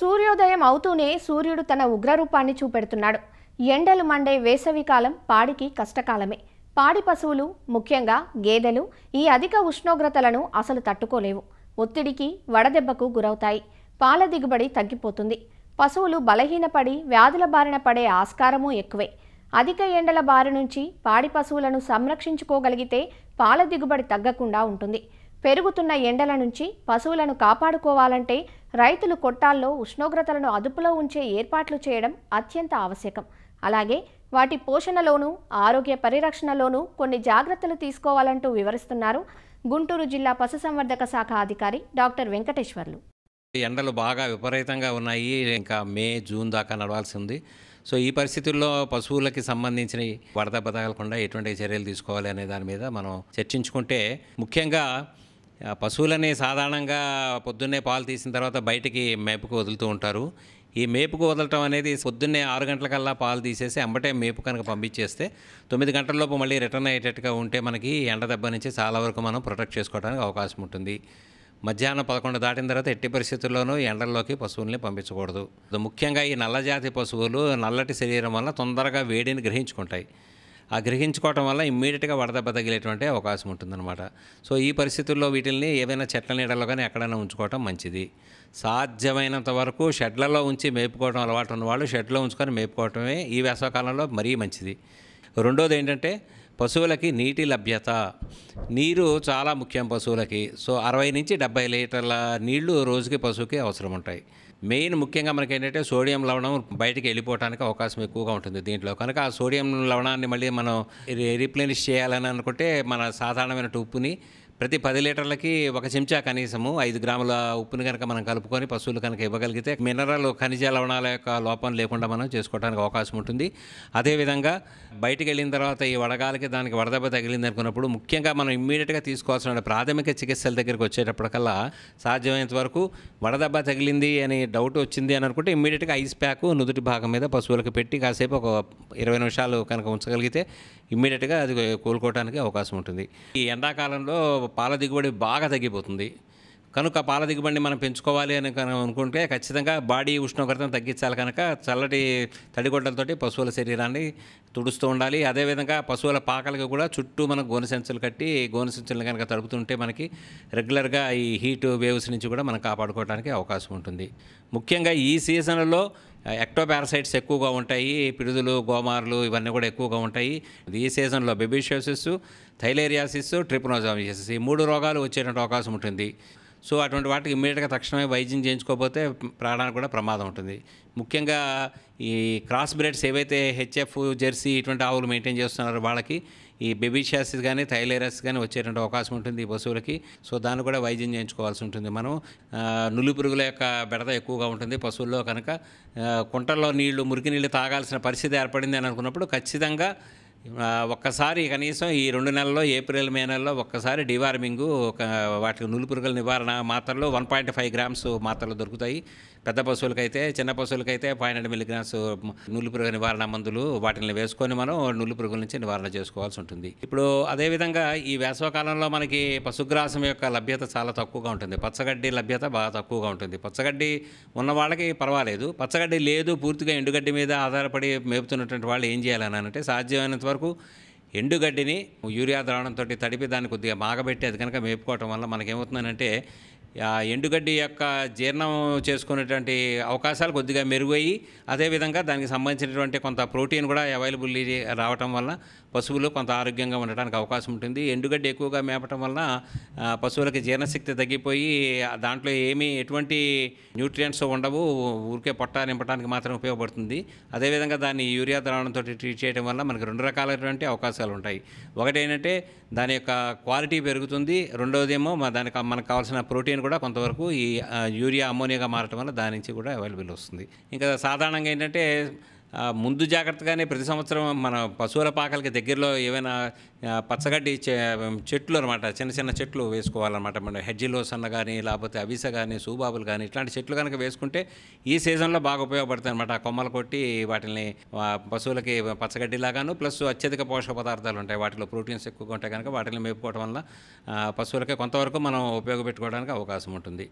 సూర్యోదయం అవుతూనే సూర్యుడు తన ఉగ్రరూపాన్ని చూపెడుతున్నాడు. ఎండలు మండే వేసవికాలం పాడికి కష్టకాలమే. పాడి పశువులు, ముఖ్యంగా గేదెలు ఈ అధిక ఉష్ణోగ్రతలను అసలు తట్టుకోలేవు. ఒత్తిడికి, వడదెబ్బకు గురవుతాయి. పాల దిగుబడి తగ్గిపోతుంది. పశువులు బలహీనపడి వ్యాధుల బారిన పడే ఆస్కారమూ ఎక్కువే. అధిక ఎండల బారి నుంచి పాడి పశువులను సంరక్షించుకోగలిగితే పాల దిగుబడి తగ్గకుండా ఉంటుంది. పెరుగుతున్న ఎండల నుంచి పశువులను కాపాడుకోవాలంటే రైతులు కొట్టాల్లో ఉష్ణోగ్రతలను అదుపులో ఉంచే ఏర్పాట్లు చేయడం అత్యంత ఆవశ్యకం. అలాగే వాటి పోషణలోనూ ఆరోగ్య పరిరక్షణలోనూ కొన్ని జాగ్రత్తలు తీసుకోవాలంటూ వివరిస్తున్నారు గుంటూరు జిల్లా పశుసంవర్ధక శాఖ అధికారి డాక్టర్ వెంకటేశ్వర్లు. ఎండలు బాగా విపరీతంగా ఉన్నాయి. ఇంకా మే, జూన్ దాకా నడవాల్సి ఉంది. సో ఈ పరిస్థితుల్లో పశువులకి సంబంధించిన వడదెబ్బ తగలకుండా ఎటువంటి చర్యలు తీసుకోవాలి అనే దాని మీద మనం చర్చించుకుంటే, ముఖ్యంగా పశువులని సాధారణంగా పొద్దున్నే పాలు తీసిన తర్వాత బయటికి మేపుకు వదులుతూ ఉంటారు. ఈ మేపుకు వదలటం అనేది పొద్దున్నే 6 గంటలకల్లా పాలు తీసేసి అంబటే మేపు కనుక పంపించేస్తే 9 గంటలలోపు మళ్ళీ రిటర్న్ అయ్యేటట్టుగా ఉంటే మనకి ఎండ దెబ్బ నుంచి చాలా వరకు మనం ప్రొటెక్ట్ చేసుకోవడానికి అవకాశం ఉంటుంది. మధ్యాహ్నం 11 దాటిన తర్వాత ఎట్టి పరిస్థితుల్లోనూ ఎండల్లోకి పశువుల్ని పంపించకూడదు. ముఖ్యంగా ఈ నల్లజాతి పశువులు నల్లటి శరీరం వల్ల తొందరగా వేడిని గ్రహించుకుంటాయి. ఆ గ్రహించుకోవటం వల్ల ఇమ్మీడియట్గా వడదెబ్బ తగిలేటువంటి అవకాశం ఉంటుందన్నమాట. సో ఈ పరిస్థితుల్లో వీటిల్ని ఏదైనా చెట్ల నీడలో కానీ ఎక్కడైనా ఉంచుకోవటం మంచిది. సాధ్యమైనంత వరకు షెడ్లలో ఉంచి మేపుకోవడం అలవాటు ఉన్నవాళ్ళు షెడ్లో ఉంచుకొని మేపుకోవటమే ఈ వేసవకాలంలో మరీ మంచిది. రెండోది ఏంటంటే పశువులకి నీటి లభ్యత. నీరు చాలా ముఖ్యం పశువులకి. సో 60 నుంచి 70 లీటర్ల నీళ్లు రోజుకి పశువుకి అవసరం ఉంటాయి. మెయిన్ ముఖ్యంగా మనకి ఏంటంటే సోడియం లవణం బయటికి వెళ్ళిపోవడానికి అవకాశం ఎక్కువగా ఉంటుంది దీంట్లో. కనుక ఆ సోడియం లవణాన్ని మళ్ళీ మనం రీప్లేనిష్ చేయాలని అనుకుంటే మన సాధారణమైన ఉప్పుని ప్రతి 10 లీటర్లకి 1 చెంచా కనీసము 5 గ్రాముల ఉప్పుని కనుక మనం కలుపుకొని పశువులు కనుక ఇవ్వగలిగితే మినరల్ ఖనిజ లవణాల యొక్క లోపం లేకుండా మనం చేసుకోవడానికి అవకాశం ఉంటుంది. అదేవిధంగా బయటికి వెళ్ళిన తర్వాత ఈ వడగాలికి దానికి వడదెబ్బ తగిలింది అనుకున్నప్పుడు ముఖ్యంగా మనం ఇమ్మీడియట్గా తీసుకోవాల్సిన ప్రాథమిక చికిత్సల దగ్గరికి వచ్చేటప్పటికల్లా సాధ్యమైనంత వరకు వడదెబ్బ తగిలింది అని డౌట్ వచ్చింది అని అనుకుంటే ఇమ్మీడియట్గా ఐస్ ప్యాక్ నుదుటి భాగం మీద పశువులకు పెట్టి కాసేపు ఒక 20 నిమిషాలు కనుక ఉంచగలిగితే ఇమ్మీడియట్గా అది కోలుకోవడానికి అవకాశం ఉంటుంది. ఈ ఎండాకాలంలో పాల దిగుబడి బాగా తగ్గిపోతుంది. కనుక పాల దిగుబడిని మనం పెంచుకోవాలి అని అనుకుంటే ఖచ్చితంగా బాడీ ఉష్ణోగ్రతను తగ్గించాలి. కనుక చల్లటి తడిగొడ్డలతోటి పశువుల శరీరాన్ని తుడుస్తూ ఉండాలి. అదేవిధంగా పశువుల పాకలకు కూడా చుట్టూ మనం గోనె సంచులు కట్టి గోనె సంచులను కనుక తడుపుతుంటే మనకి రెగ్యులర్గా ఈ హీట్ వేవ్స్ నుంచి కూడా మనం కాపాడుకోవడానికి అవకాశం ఉంటుంది. ముఖ్యంగా ఈ సీజన్లో ఎక్టోపారసైట్స్ ఎక్కువగా ఉంటాయి. పిడుదులు, గోమార్లు ఇవన్నీ కూడా ఎక్కువగా ఉంటాయి. ఈ సీజన్లో బెబిషియోసిస్, థైలేరియాసిస్, ట్రిపనోజోమియాసిస్ ఈ 3 రోగాలు వచ్చేటువంటి అవకాశం ఉంటుంది. సో అటువంటి వాటికి ఇమ్మీడియట్గా తక్షణమే వైద్యం చేయించుకోకపోతే ప్రాణానికి కూడా ప్రమాదం ఉంటుంది. ముఖ్యంగా ఈ క్రాస్ బ్రెడ్స్ ఏవైతే హెచ్ఎఫ్, జెర్సీ ఇటువంటి ఆవులు మెయింటైన్ చేస్తున్నారో వాళ్ళకి ఈ బెబిషియాసిస్ కానీ థైలేరియాసిస్ కానీ వచ్చేటువంటి అవకాశం ఉంటుంది ఈ పశువులకి. సో దాన్ని కూడా వైద్యం చేయించుకోవాల్సి ఉంటుంది. మనం నులి పురుగుల యొక్క బెడద ఎక్కువగా ఉంటుంది పశువుల్లో. కనుక కుంటల్లో నీళ్లు, మురికి నీళ్ళు తాగాల్సిన పరిస్థితి ఏర్పడింది అని అనుకున్నప్పుడు ఖచ్చితంగా ఒక్కసారి కనీసం ఈ 2 నెలల్లో ఏప్రిల్, మే నెలలో ఒక్కసారి డివార్మింగు, వాటికి నులి పురుగుల నివారణ మాత్రలు 1.5 గ్రామ్స్ మాత్రలు దొరుకుతాయి. పెద్ద పశువులకైతే, చిన్న పశువులకైతే 500 మిల్లీగ్రామ్స్ నులి పురుగు నివారణ మందులు వాటిని వేసుకొని మనం నులి పురుగుల నుంచి నివారణ చేసుకోవాల్సి ఉంటుంది. ఇప్పుడు అదేవిధంగా ఈ వేసవకాలంలో మనకి పశుగ్రాసం యొక్క లభ్యత చాలా తక్కువగా ఉంటుంది. పచ్చగడ్డి లభ్యత బాగా తక్కువగా ఉంటుంది. పచ్చగడ్డి ఉన్న వాళ్ళకి పర్వాలేదు. పచ్చగడ్డి లేదు, పూర్తిగా ఎండుగడ్డి మీద ఆధారపడి మేపుతున్నటువంటి వాళ్ళు ఏం చేయాలని అంటే సాధ్యమైనంత వరకు ఎండుగడ్డిని యూరియా ద్రావణంతో తడిపి దాన్ని కొద్దిగా మాగబెట్టి అది కనుక మేపుకోవటం వల్ల మనకేమవుతుందనంటే ఎండుగడ్డి యొక్క జీర్ణం చేసుకునేటువంటి అవకాశాలు కొద్దిగా మెరుగయ్యి అదేవిధంగా దానికి సంబంధించినటువంటి కొంత ప్రోటీన్ కూడా అవైలబుల్ రావటం వల్ల పశువులు కొంత ఆరోగ్యంగా ఉండడానికి అవకాశం ఉంటుంది. ఎండుగడ్డి ఎక్కువగా మేపటం వలన పశువులకి జీర్ణశక్తి తగ్గిపోయి దాంట్లో ఎటువంటి న్యూట్రియంట్స్ ఉండవు, ఊరికే పొట్ట నింపడానికి మాత్రం ఉపయోగపడుతుంది. అదేవిధంగా దాన్ని యూరియా ద్రావణంతో ట్రీట్ చేయడం వల్ల మనకి 2 రకాలైనటువంటి అవకాశాలు ఉంటాయి. ఒకటి ఏంటంటే దాని యొక్క క్వాలిటీ పెరుగుతుంది. రెండవదేమో దానికి మనకు కావాల్సిన ప్రోటీన్ కూడా కొంతవరకు ఈ యూరియా అమ్మోనియాగా మారటం వల్ల దాని నుంచి కూడా అవైలబుల్ వస్తుంది. ఇంకా సాధారణంగా ఏంటంటే ముందు జాగ్రత్తగానే ప్రతి సంవత్సరం మన పశువుల పాకలకి దగ్గరలో ఏవైనా పచ్చగడ్డి చెట్లు అనమాట, చిన్న చిన్న చెట్లు వేసుకోవాలన్నమాట. మన హెడ్జిలోస్ అన్న కానీ లేకపోతే అవిస కానీ సూబాబులు కానీ ఇట్లాంటి చెట్లు కనుక వేసుకుంటే ఈ సీజన్లో బాగా ఉపయోగపడుతుంది అనమాట. కొమ్మలు కొట్టి వాటిని పశువులకి పచ్చగడ్డిలాగాను ప్లస్ అత్యధిక పోషక పదార్థాలు ఉంటాయి, వాటిలో ప్రోటీన్స్ ఎక్కువగా ఉంటాయి కనుక వాటిని మేపుకోవడం వల్ల పశువులకి కొంతవరకు మనం ఉపయోగపెట్టుకోవడానికి అవకాశం ఉంటుంది.